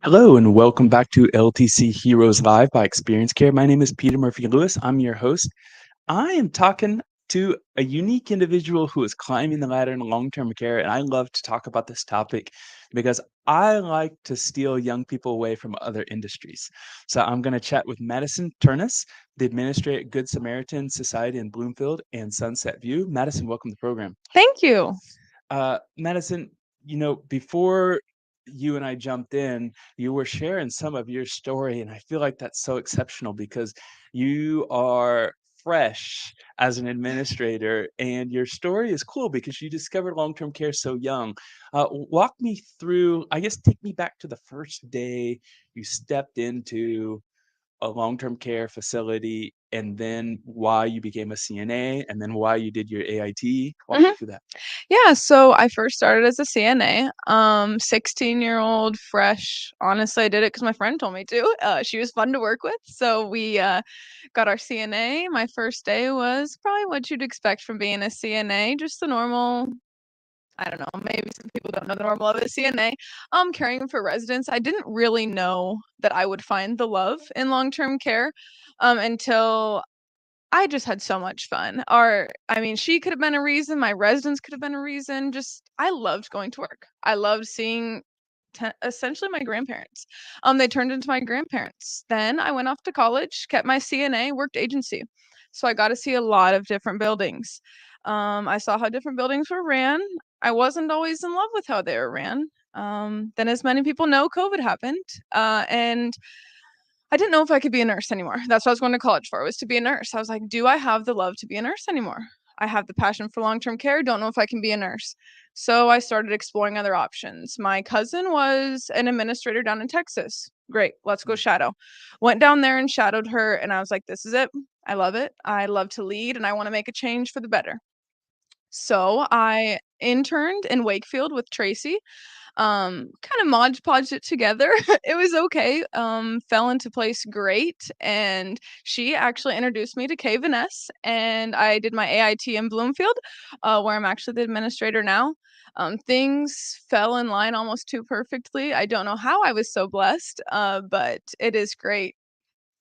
Hello and welcome back to LTC Heroes Live by Experience Care. My name is Peter Murphy Lewis. I'm your host. I am talking to a unique individual who is climbing the ladder in long-term care, and I love to talk about this topic because I like to steal young people away from other industries. So I'm going to chat with Madison Ternus, the administrator at Good Samaritan Society in Bloomfield and Sunset View. Madison, welcome to the program. Thank you. Madison, before you and I jumped in, you were sharing some of your story, and I feel like that's so exceptional because you are fresh as an administrator, and your story is cool because you discovered long-term care so young. Walk me through, I guess, take me back to the first day you stepped into a long-term care facility, and then why you became a CNA, and then why you did your AIT. Walk me Mhm. through that. Yeah, so I first started as a CNA, 16-year-old, fresh. Honestly, I did it because my friend told me to. She was fun to work with, so we got our CNA. My first day was probably what you'd expect from being a CNA, just the normal. I don't know, maybe some people don't know the normal of a CNA. Caring for residents. I didn't really know that I would find the love in long-term care until I just had so much fun. She could have been a reason, my residents could have been a reason. Just I loved going to work. I loved seeing essentially my grandparents. They turned into my grandparents. Then I went off to college, kept my CNA, worked agency. So I got to see a lot of different buildings. I saw how different buildings were ran. I wasn't always in love with how they were ran. Then, as many people know, COVID happened, and I didn't know if I could be a nurse anymore. That's what I was going to college for, was to be a nurse. I was like, do I have the love to be a nurse anymore? I have the passion for long-term care, don't know if I can be a nurse. So I started exploring other options. My cousin was an administrator down in Texas. Great, let's go shadow. Went down there and shadowed her, and I was like, this is it. I love it. I love to lead, and I want to make a change for the better. So I interned in Wakefield with Tracy, kind of Mod Podged it together. It was okay. Fell into place great, and she actually introduced me to K S, and I did my AIT in Bloomfield, where I'm actually the administrator now. Things fell in line almost too perfectly. I don't know how I was so blessed, but it is great.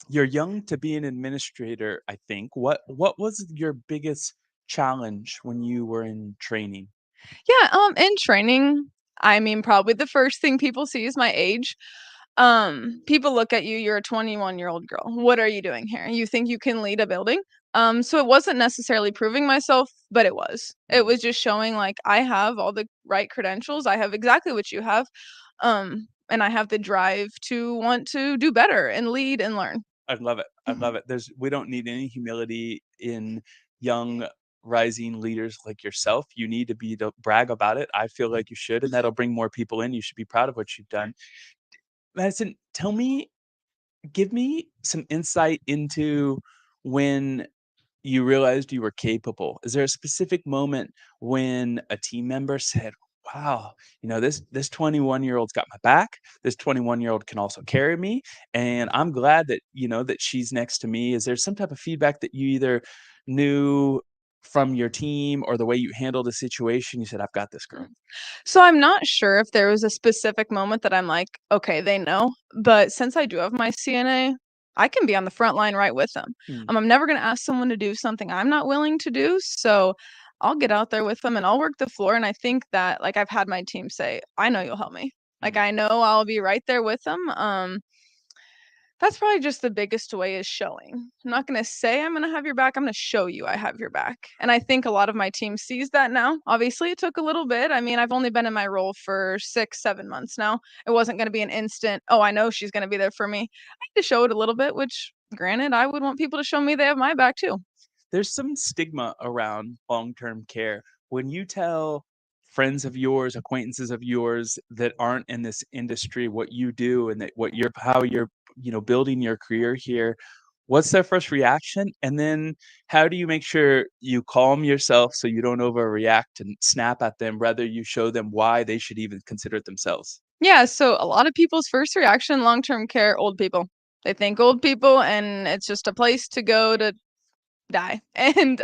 You're young to be an administrator, I think. What was your biggest challenge when you were in training? Yeah, in training, probably the first thing people see is my age. People look at you, you're a 21-year-old girl. What are you doing here? You think you can lead a building? So it wasn't necessarily proving myself, but it was. It Mm, was just showing like I have all the right credentials. I have exactly what you have. And I have the drive to want to do better and lead and learn. I love it. I love it. We don't need any humility in young rising leaders like yourself. You need to be to brag about it. I feel like you should, and that'll bring more people in. You should be proud of what you've done. Madison, give me some insight into when you realized you were capable. Is there a specific moment when a team member said, "Wow, this 21-year-old's got my back. This 21-year-old can also carry me, and I'm glad that, that she's next to me." Is there some type of feedback that you either knew from your team or the way you handled a situation, you said, "I've got this girl." Mm. So I'm not sure if there was a specific moment that I'm like, okay, they know. But since I do have my CNA, I can be on the front line right with them. Mm, I'm never going to ask someone to do something I'm not willing to do. So I'll get out there with them and I'll work the floor. And I think that, like, I've had my team say, I know you'll help me. Like, mm. I know I'll be right there with them. That's probably just the biggest way is showing. I'm not gonna say I'm gonna have your back, I'm gonna show you I have your back. And I think a lot of my team sees that now. Obviously, it took a little bit. I've only been in my role for 6, 7 months now. It wasn't gonna be an instant, oh, I know she's gonna be there for me. I had to show it a little bit, which granted, I would want people to show me they have my back too. There's some stigma around long-term care. When you tell friends of yours, acquaintances of yours that aren't in this industry what you do and that what you're how you're, building your career here, what's their first reaction? And then how do you make sure you calm yourself so you don't overreact and snap at them, rather you show them why they should even consider it themselves? Yeah, so a lot of people's first reaction long-term care, old people. They think old people and it's just a place to go to die. And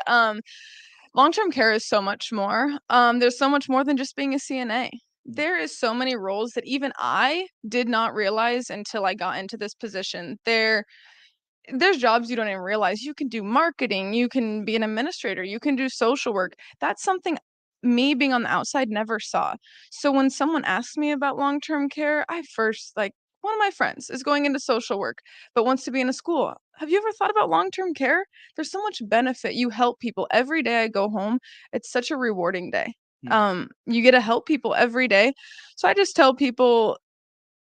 long-term care is so much more. There's so much more than just being a CNA. There is so many roles that even I did not realize until I got into this position. There's jobs you don't even realize. You can do marketing, you can be an administrator, you can do social work. That's something me being on the outside never saw. So when someone asks me about long-term care, I first like one of my friends is going into social work but wants to be in a school. Have you ever thought about long-term care? There's so much benefit. You help people every day I go home. It's such a rewarding day. Mm. You get to help people every day. So I just tell people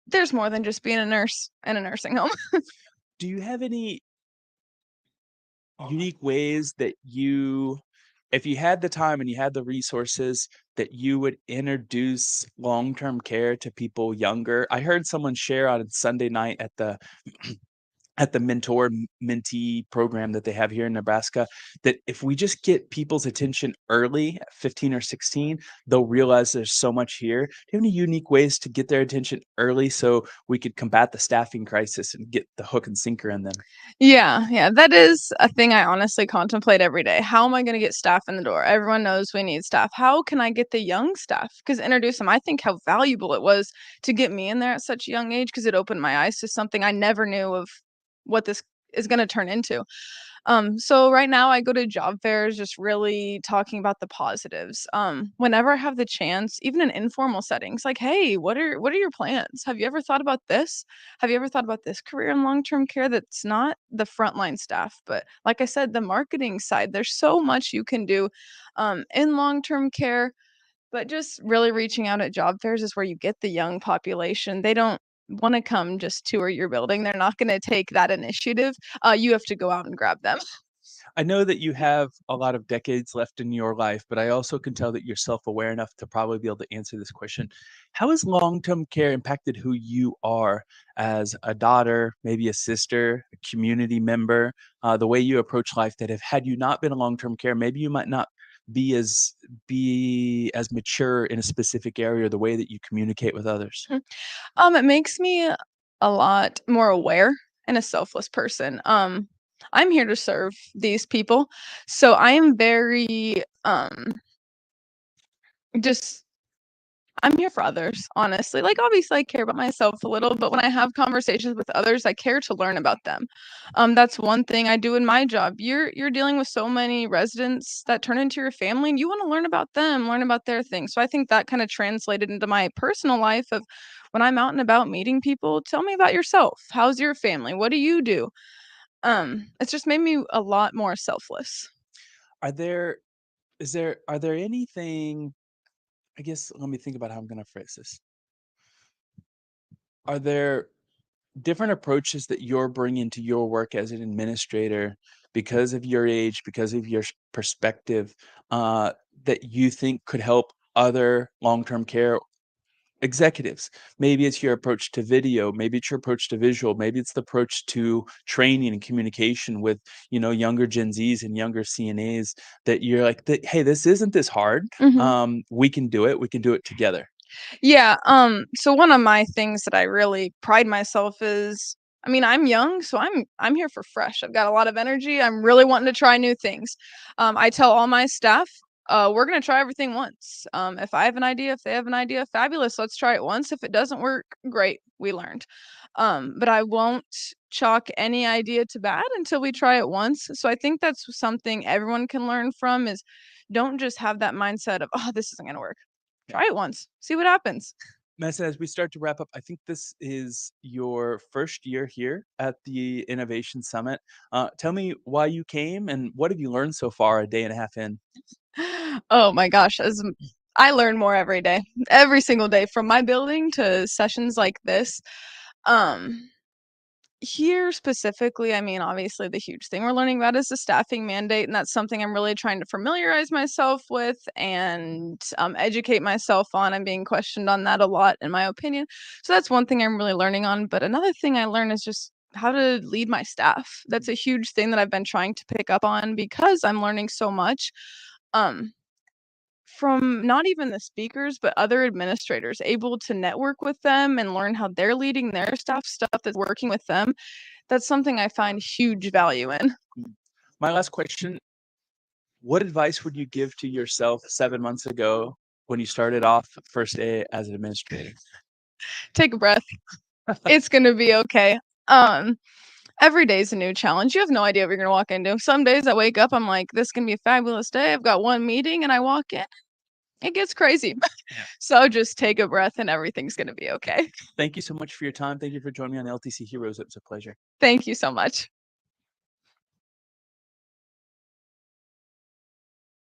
there's more than just being a nurse in a nursing home. Do you have any unique ways that you, if you had the time and you had the resources, that you would introduce long-term care to people younger? I heard someone share on Sunday night at the at the mentee program that they have here in Nebraska, that if we just get people's attention early at 15 or 16, they'll realize there's so much here. Do you have any unique ways to get their attention early so we could combat the staffing crisis and get the hook and sinker in them? Yeah, that is a thing I honestly contemplate every day. How am I gonna get staff in the door? Everyone knows we need staff. How can I get the young staff? Because introduce them. I think how valuable it was to get me in there at such a young age because it opened my eyes to something I never knew of what this is gonna turn into. So right now I go to job fairs just really talking about the positives. Whenever I have the chance, even in informal settings, like, hey, what are your plans? Have you ever thought about this? Have you ever thought about this career in long-term care that's not the frontline staff, but like I said, the marketing side. There's so much you can do in long-term care, but just really reaching out at job fairs is where you get the young population. They don't want to come just tour your building. They're not going to take that initiative. You have to go out and grab them. I know that you have a lot of decades left in your life, but I also can tell that you're self-aware enough to probably be able to answer this question. How has long-term care impacted who you are as a daughter, maybe a sister, a community member, the way you approach life, that if had you not been in long-term care, maybe you might not be as mature in a specific area, or the way that you communicate with others? It makes me a lot more aware and a selfless person. I'm here to serve these people. So I am very just I'm here for others, honestly. Like, obviously, I care about myself a little, but when I have conversations with others, I care to learn about them. That's one thing I do in my job. You're dealing with so many residents that turn into your family, and you want to learn about them, learn about their things. So I think that kind of translated into my personal life of when I'm out and about meeting people, tell me about yourself. How's your family? What do you do? It's just made me a lot more selfless. Are there are there anything, I guess, let me think about how I'm gonna phrase this. Are there different approaches that you're bringing to your work as an administrator because of your age, because of your perspective, uh, that you think could help other long-term care executives? Maybe it's your approach to video, maybe it's your approach to visual, maybe it's the approach to training and communication with, younger Gen Zs and younger CNAs, that you're like, hey, this isn't this hard. Mhm. We can do it. We can do it together. Yeah, so one of my things that I really pride myself is I mean, I'm young, so I'm here for fresh. I've got a lot of energy. I'm really wanting to try new things. I tell all my staff, we're gonna try everything once. If I have an idea, if they have an idea, fabulous. Let's try it once. If it doesn't work, great, we learned. But I won't chalk any idea to bad until we try it once. So I think that's something everyone can learn from is don't just have that mindset of, oh, this isn't gonna work. Yeah. Try it once, see what happens. Madison, as we start to wrap up, I think this is your first year here at the Innovation Summit. Tell me why you came and what have you learned so far a day and a half in? Oh my gosh, I learn more every day, every single day from my building to sessions like this. Um, Here specifically, I mean, obviously the huge thing we're learning about is the staffing mandate, and that's something I'm really trying to familiarize myself with and educate myself on. I'm being questioned on that a lot, in my opinion. So that's one thing I'm really learning on. But another thing I learned is just how to lead my staff. That's a huge thing that I've been trying to pick up on because I'm learning so much. Um, from not even the speakers, but other administrators, able to network with them and learn how they're leading their staff, stuff that's working with them. That's something I find huge value in. My last question, what advice would you give to yourself 7 months ago when you started off first day as an administrator? Take a breath. It's gonna be okay. Every day's a new challenge. You have no idea what you're gonna walk into. Some days I wake up, I'm like, this is gonna be a fabulous day. I've got one meeting and I walk in. It gets crazy. Yeah. So just take a breath and everything's gonna be okay. Thank you so much for your time. Thank you for joining me on LTC Heroes. It was a pleasure. Thank you so much.